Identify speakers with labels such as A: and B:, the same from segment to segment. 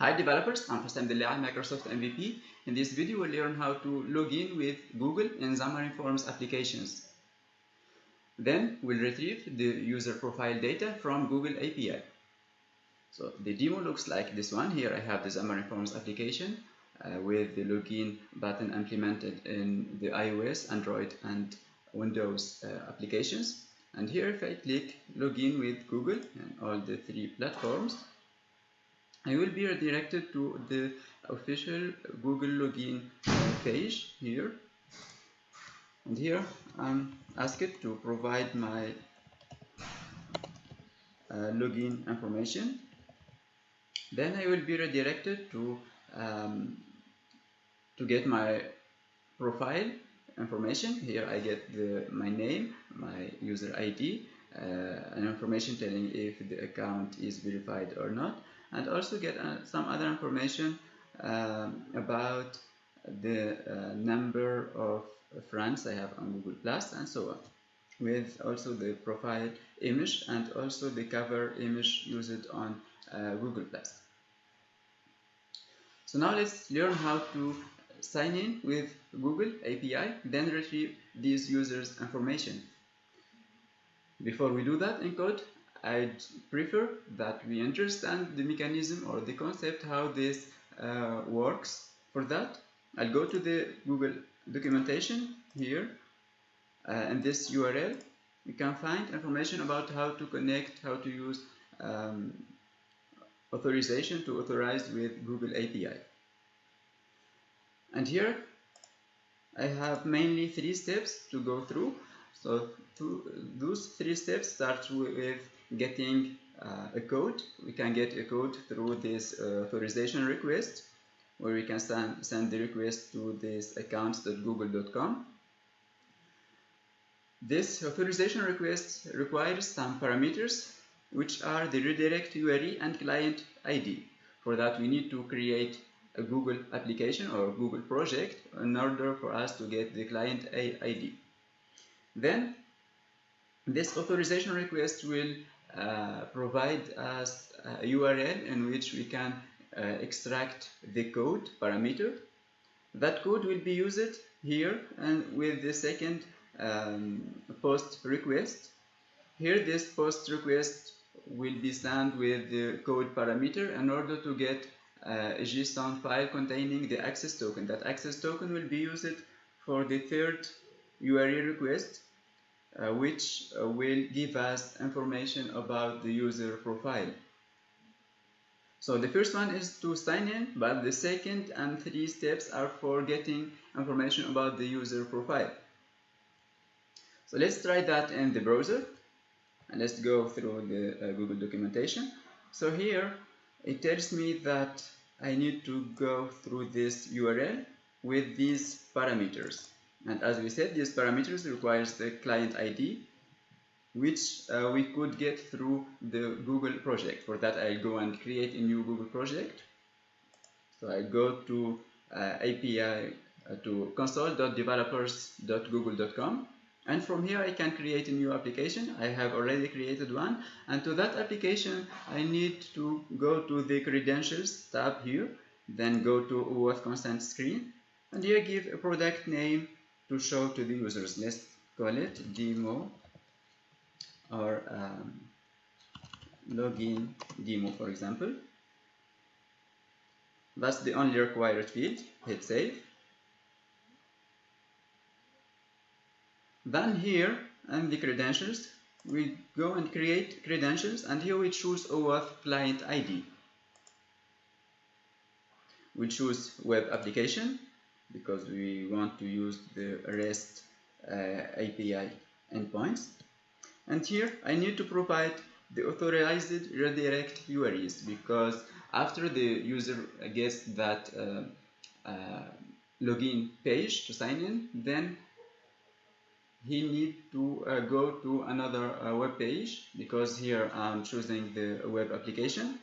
A: Hi developers, I'm Hassan Abdullah, Microsoft MVP. In this video we'll learn how to log in with Google in Xamarin Forms applications. Then we'll retrieve the user profile data from Google API. So the demo looks like this one. Here I have the Xamarin Forms application with the login button implemented in the iOS, Android and Windows applications. And here if I click login with Google and all the three platforms, I will be redirected to the official Google login page here. And here I'm asked to provide my login information. Then I will be redirected to get my profile information. Here I get my name, my user ID, and information telling if the account is verified or not, and also get some other information about the number of friends I have on Google Plus and so on, with also the profile image and also the cover image used on Google Plus. So now let's learn how to sign in with Google API, then retrieve these users' information. Before we do that in code, I'd prefer that we understand the mechanism or the concept how this works. For that, I'll go to the Google documentation here. In this URL, you can find information about how to connect, how to use authorization to authorize with Google API. And here I have mainly 3 steps to go through. So those 3 steps start with getting a code. We can get a code through this authorization request, where we can send the request to this accounts.google.com. This authorization request requires some parameters, which are the RedirectUri and ClientId. For that, we need to create a Google application or Google project in order for us to get the client ID. Then this authorization request will provide us a URL in which we can extract the code parameter. That code will be used here and with the second post request. Here this post request will be sent with the code parameter in order to get a JSON file containing the access token. That access token will be used for the third URL request, which will give us information about the user profile. So the first one is to sign in, but the second and 3 steps are for getting information about the user profile. So let's try that in the browser, and let's go through the Google documentation. So here it tells me that I need to go through this URL with these parameters. And as we said, these parameters requires the client ID, which we could get through the Google project. For that, I'll go and create a new Google project. So I go to API to console.developers.google.com. And from here I can create a new application. I have already created one, and to that application I need to go to the credentials tab here, then go to OAuth consent screen, and here give a product name to show to the users. Let's call it demo or login demo, for example. That's the only required field. Hit save. Then here in the credentials, we go and create credentials, and here we choose OAuth client ID. We choose web application because we want to use the REST API endpoints. And here I need to provide the authorized redirect URIs, because after the user gets that login page to sign in, then he need to go to another web page, because here I'm choosing the web application,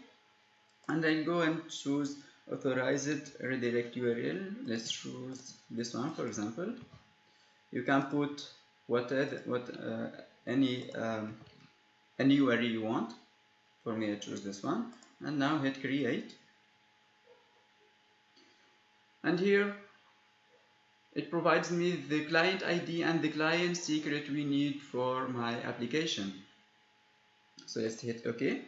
A: and I go and choose authorized redirect URL. Let's choose this one, for example. You can put any URL you want. For me, I choose this one, and now hit create. And here it provides me the client ID and the client secret we need for my application. So let's hit OK.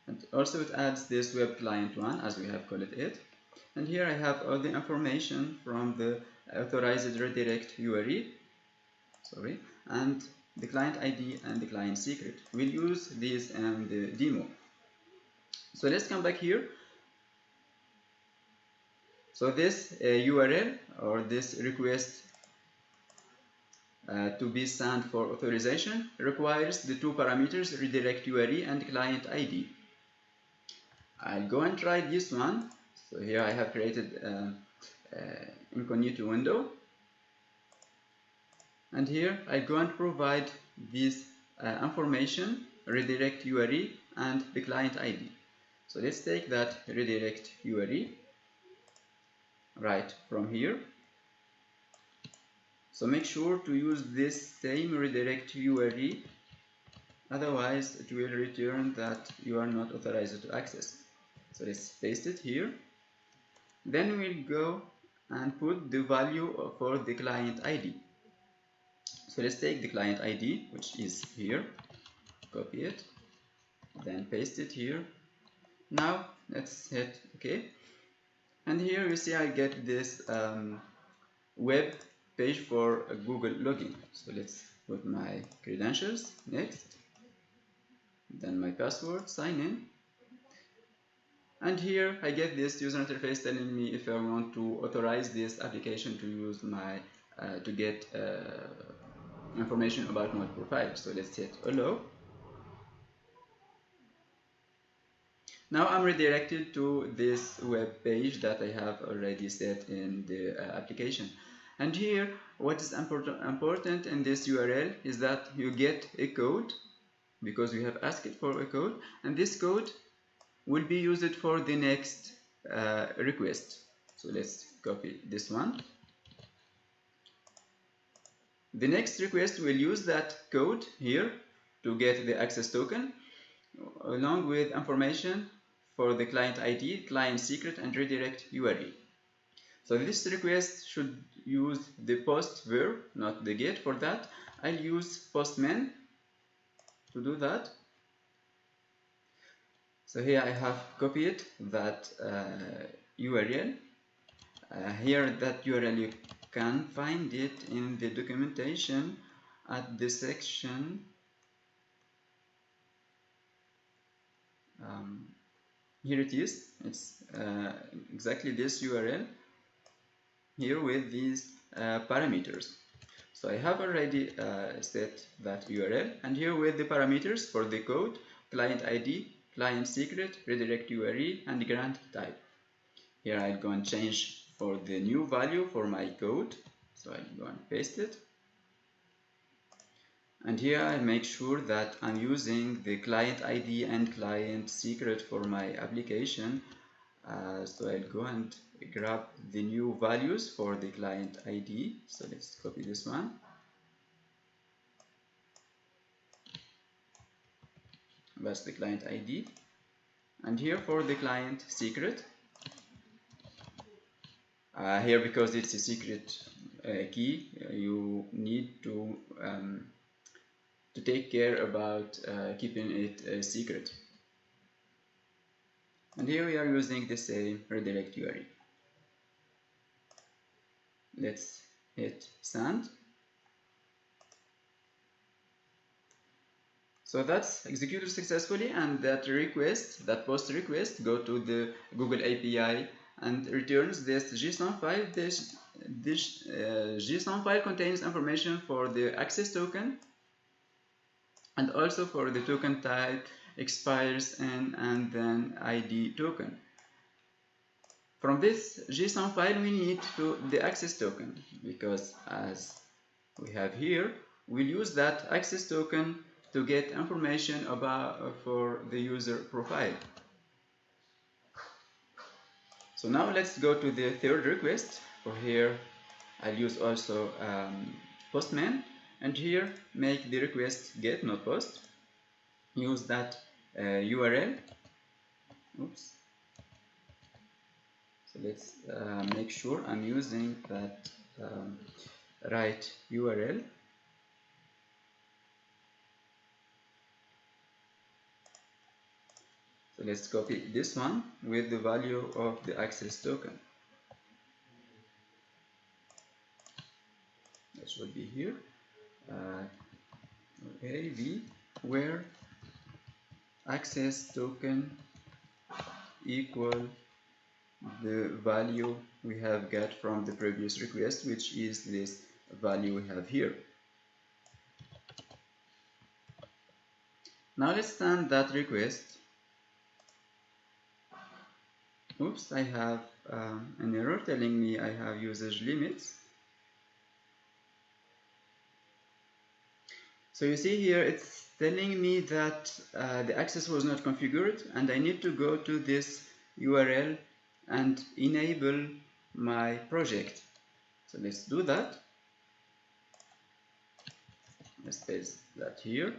A: And also it adds this web client one, as we have called it. And here I have all the information from the authorized RedirectUri, and the client ID and the client secret. We'll use these in the demo. So let's come back here. So this URL or this request to be sent for authorization requires the two parameters RedirectUri and client ID. I'll go and try this one. So here I have created incognito window, and here I go and provide this information, RedirectUri and the client ID. So let's take that RedirectUri right from here. So make sure to use this same RedirectUri, otherwise it will return that you are not authorized to access. So let's paste it here. Then we'll go and put the value for the client ID. So let's take the client ID, which is here, copy it, then paste it here. Now let's hit OK. And here you see I get this web page for a Google login. So let's put my credentials, next, then my password, sign in. And here I get this user interface telling me if I want to authorize this application to use my to get information about my profile. So let's hit allow. Now I'm redirected to this web page that I have already set in the application. And here what is important in this URL is that you get a code, because we have asked it for a code, and this code will be used for the next request. So let's copy this one. The next request will use that code here to get the access token, along with information for the client ID, client secret, and RedirectUri. So this request should use the post verb, not the get. For that, I'll use postman to do that. So here I have copied that URL. Here that URL, you can find it in the documentation at the section here it is. It's exactly this URL here with these parameters. So I have already set that URL, and here with the parameters for the code, client ID, client secret, RedirectUri, and grant type. Here I'll go and change for the new value for my code. So I'll go and paste it. And here I make sure that I'm using the client ID and client secret for my application. So I'll go and grab the new values for the client ID. So let's copy this one. That's the client ID. And here for the client secret, here because it's a secret key, you need to take care about keeping it a secret. And here we are using the same RedirectUri. Let's hit send. So that's executed successfully, and that request, that post request, go to the Google API and returns this JSON file. This JSON file contains information for the access token and also for the token type, expires in, and then ID token. From this JSON file we need the access token, because as we have here, we'll use that access token to get information about for the user profile. So now let's go to the third request. For here I'll use also postman, and here make the request get, not post. Use that URL. Oops. So let's make sure I'm using that right URL. So let's copy this one with the value of the access token. That should be here. AV where access token equal the value we have got from the previous request, which is this value we have here. Now let's send that request. Oops, I have an error telling me I have usage limits. So you see here it's telling me that the access was not configured and I need to go to this URL and enable my project. So let's do that. Let's paste that here.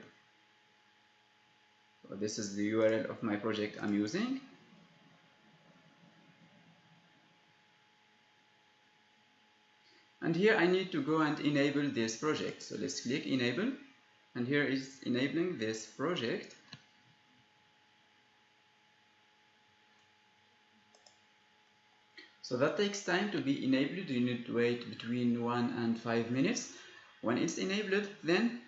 A: So this is the URL of my project I'm using. And here I need to go and enable this project. So let's click enable, and here is enabling this project. So that takes time to be enabled. You need to wait between 1 and 5 minutes. When it's enabled, then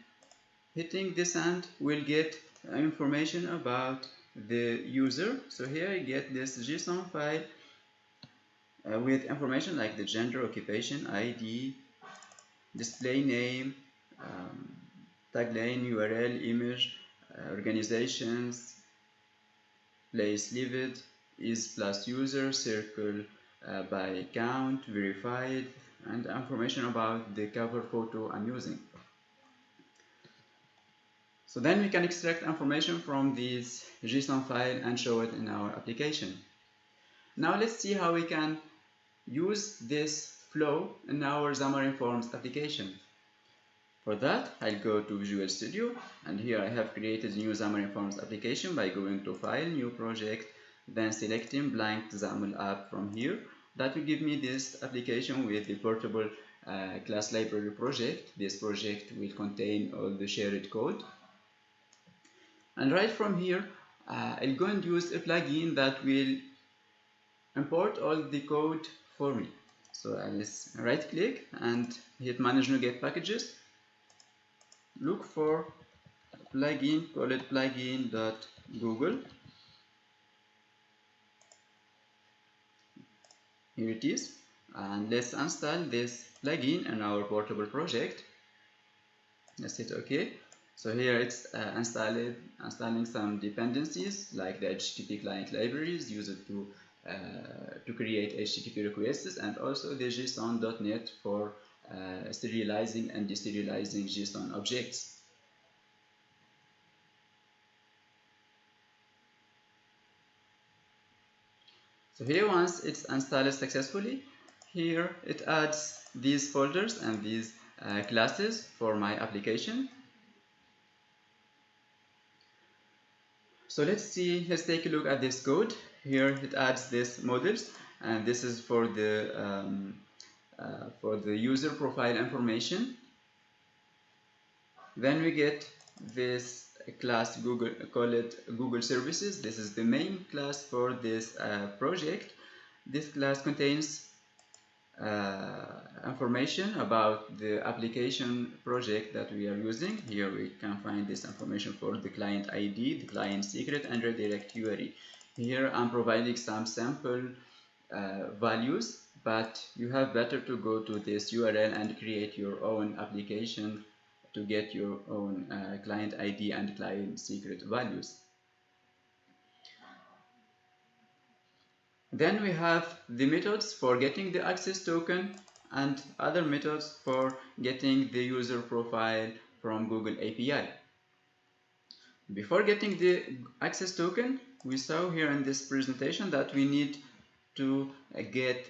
A: hitting this and will get information about the user. So here I get this JSON file with information like the gender, occupation, ID, display name, tagline, URL, image, organizations, place leave it, is plus user, circle by count, verified, and information about the cover photo I'm using. So then we can extract information from this JSON file and show it in our application. Now let's see how we can use this flow in our Xamarin Forms application. For that, I'll go to Visual Studio, and here I have created a new Xamarin Forms application by going to File, New Project, then selecting Blank XAML App from here. That will give me this application with the portable class library project. This project will contain all the shared code. And right from here, I'll go and use a plugin that will import all the code for me. So I'll right click and hit Manage NuGet Packages. Look for a plugin, call it plugin.google. Here it is. And let's install this plugin in our portable project. Let's hit OK. So here it's installing some dependencies like the HTTP client libraries used to create HTTP requests, and also the JSON.NET for serializing and deserializing JSON objects. So here, once it's installed successfully, here it adds these folders and these classes for my application. So let's take a look at this code. Here it adds this models, and this is for the user profile information. Then we get this class Google, call it Google Services. This is the main class for this project. This class contains information about the application project that we are using. Here we can find this information for the client ID, the client secret, and RedirectUri. Here I'm providing some sample values, but you have better to go to this URL and create your own application to get your own client ID and client secret values. Then we have the methods for getting the access token and other methods for getting the user profile from Google API. Before getting the access token, we saw here in this presentation that we need to get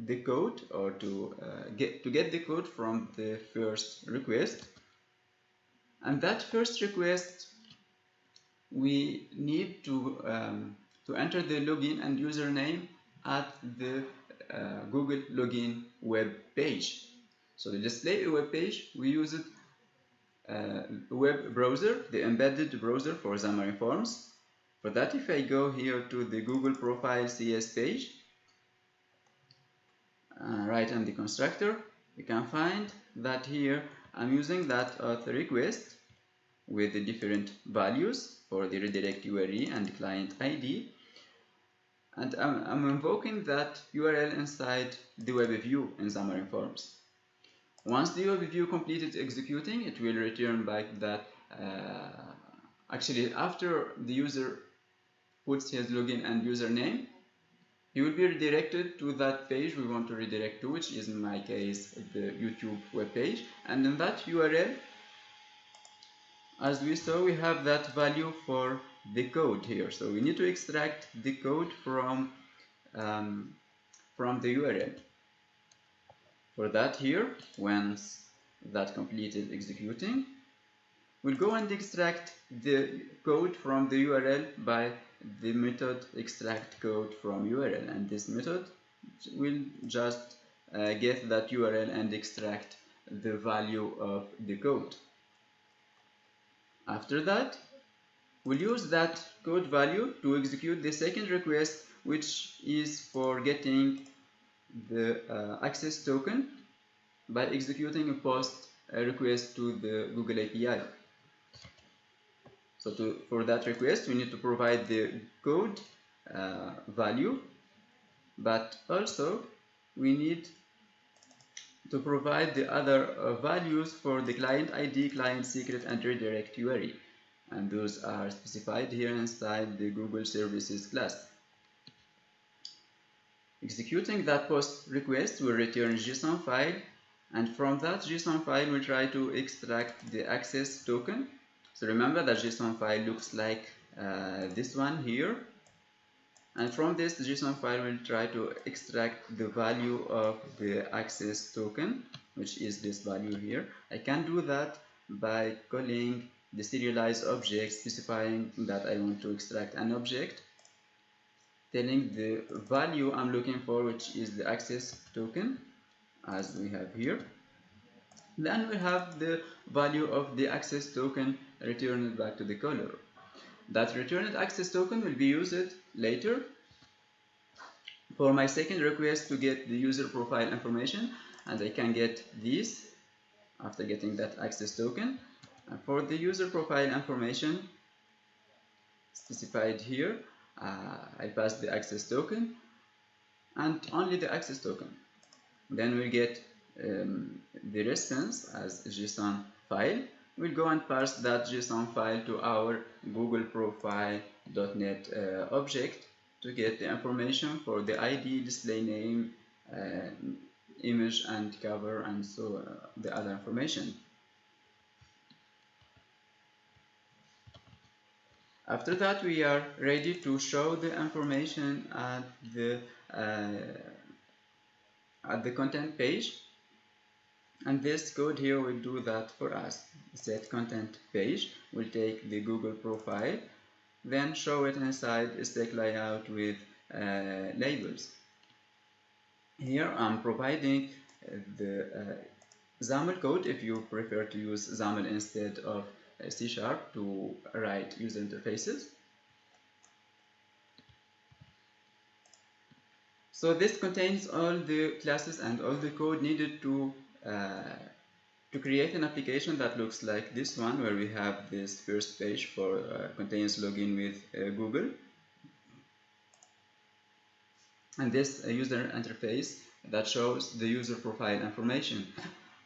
A: the code, or to get the code from the first request. And that first request, we need to to enter the login and username at the Google login web page. So to display a web page, we use it web browser, the embedded browser for Xamarin Forms. For that, if I go here to the Google Profile CS page, right on the constructor, you can find that here I'm using that auth request with the different values for the RedirectUri and ClientId, and I'm invoking that URL inside the web view in Xamarin Forms. Once the web view completed executing, it will return back that actually after the user puts his login and username, he will be redirected to that page we want to redirect to, which is in my case the YouTube web page. And in that URL, as we saw, we have that value for the code here. So we need to extract the code from the URL. For that here, once that completed executing, we'll go and extract the code from the URL by the method extract code from URL, and this method will just get that URL and extract the value of the code. After that, we'll use that code value to execute the second request, which is for getting the access token by executing a post request to the Google API. So for that request, we need to provide the code value, but also we need to provide the other values for the ClientId, ClientSecret, and RedirectUri, and those are specified here inside the Google Services class. Executing that post request will return a JSON file, and from that JSON file we'll try to extract the access token. So remember that JSON file looks like this one here, and from this JSON file we'll try to extract the value of the access token, which is this value here. I can do that by calling the serialize object, specifying that I want to extract an object, telling the value I'm looking for, which is the access token, as we have here. Then we have the value of the access token returned back to the caller. That returned access token will be used later for my second request to get the user profile information, and I can get this after getting that access token. And for the user profile information specified here, I pass the access token and only the access token. Then we get the response as a JSON file. We'll go and parse that JSON file to our Google Profile.net object to get the information for the ID, display name, image and cover, and so the other information. After that, we are ready to show the information at the content page, and this code here will do that for us. Set content page will take the Google profile, then show it inside a stack layout with labels. Here I'm providing the XAML code if you prefer to use XAML instead of C# to write user interfaces. So this contains all the classes and all the code needed to create an application that looks like this one, where we have this first page for contains login with Google, and this user interface that shows the user profile information.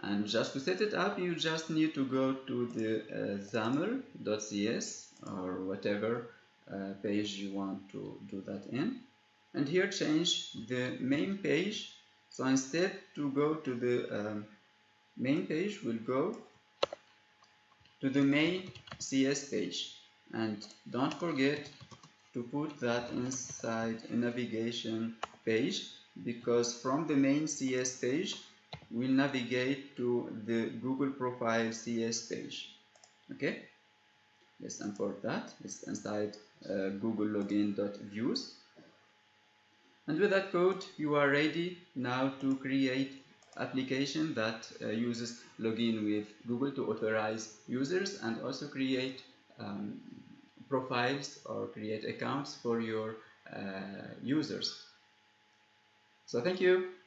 A: And just to set it up, you just need to go to the XAML.cs or whatever page you want to do that in, and here change the main page. So instead to go to the main page, we'll go to the main CS page, and don't forget to put that inside a navigation page, because from the main CS page we'll navigate to the Google Profile CS page. Okay, Let's import that. It's inside Google login.views. And with that code, you are ready now to create application that uses login with Google to authorize users and also create profiles or create accounts for your users. So thank you.